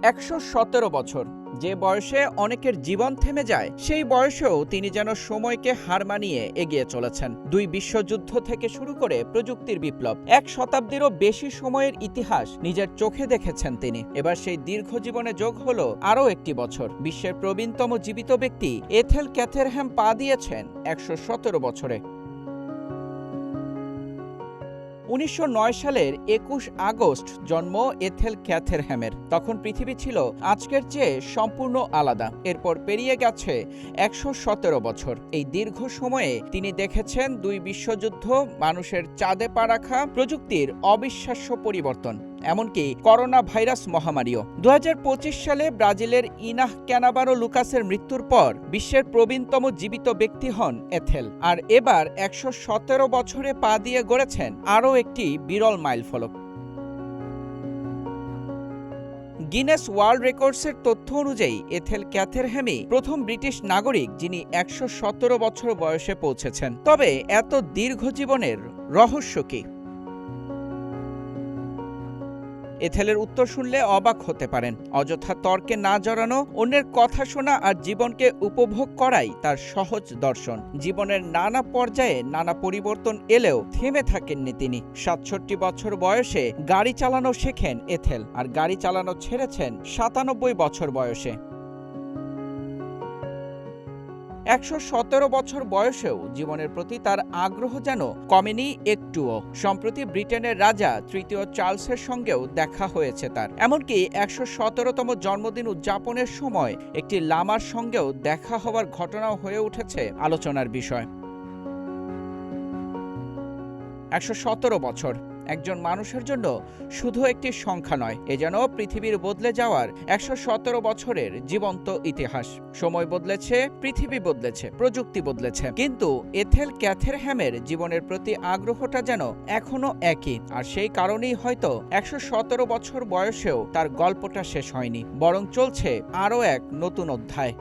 117 বছর, যে বয়সে অনেকের জীবন থেমে যায়, সেই বয়সেও তিনি যেন সময়কে হার মানিয়ে এগিয়ে চলেছেন। 2 বিশ্বযুদ্ধ থেকে শুরু করে প্রযুক্তির বিপ্লব, 1 শতাব্দীরও বেশি সময়ের ইতিহাস নিজের চোখে দেখেছেন তিনি। এবার সেই দীর্ঘ জীবনে যোগ হলো আরও একটি বছর। বিশ্বের প্রবীণতম জীবিত ব্যক্তি এথেল ক্যাথেরহ্যাম পা দিয়েছেন 117 বছরে। 1909 সালের 21 আগস্ট জন্ম এথেল ক্যাথেরহ্যামের। তখন পৃথিবী ছিল আজকের চেয়ে সম্পূর্ণ আলাদা। এরপর পেরিয়ে গেছে 117 বছর। এই দীর্ঘ সময়ে তিনি দেখেছেন 2 বিশ্বযুদ্ধ, মানুষের চাঁদে পা রাখা, প্রযুক্তির অবিশ্বাস্য পরিবর্তন, এমনকি করোনা ভাইরাস মহামারীও। 2025 সালে ব্রাজিলের ইনাহ ক্যানাবারো লুকাসের মৃত্যুর পর বিশ্বের প্রবীণতম জীবিত ব্যক্তি হন এথেল। আর এবার 117 বছরে পা দিয়ে গড়েছেন আরও একটি বিরল মাইলফলক। গিনেস ওয়ার্ল্ড রেকর্ডসের তথ্য অনুযায়ী এথেল ক্যাথেরহ্যামই প্রথম ব্রিটিশ নাগরিক যিনি 117 বছর বয়সে পৌঁছেছেন। তবে এত দীর্ঘ জীবনের রহস্য কি? এথেলের উত্তর শুনলে অবাক হতে পারেন। অযথা তর্কে না জড়ানো, অন্যের কথা শোনা আর জীবনকে উপভোগ করাই তার সহজ দর্শন। জীবনের নানা পর্যায়ে নানা পরিবর্তন এলেও থেমে থাকেননি তিনি। 67 বছর বয়সে গাড়ি চালানো শেখেন এথেল, আর গাড়ি চালানো ছেড়েছেন 97 বছর বয়সে। 117 বছর বয়সেও জীবনের প্রতি তার আগ্রহ যেন কমেনি একটুও। সম্প্রতি ব্রিটেনের রাজা তৃতীয় চার্লসের সঙ্গেও দেখা হয়েছে তার। এমনকি 117তম জন্মদিন উদযাপনের সময় একটি লামার সঙ্গেও দেখা হওয়ার ঘটনাও হয়ে উঠেছে আলোচনার বিষয়। 117 বছর একজন মানুষের জন্য শুধু একটি সংখ্যা নয়, এ যেন পৃথিবীর বদলে যাওয়ার 117 বছরের জীবন্ত ইতিহাস। সময় বদলেছে, পৃথিবী বদলেছে, প্রযুক্তি বদলেছে, কিন্তু এথেল ক্যাথেরহ্যামের জীবনের প্রতি আগ্রহটা যেন এখনো একই। আর সেই কারণেই হয়তো 117 বছর বয়সেও তার গল্পটা শেষ হয়নি, বরং চলছে আরও এক নতুন অধ্যায়।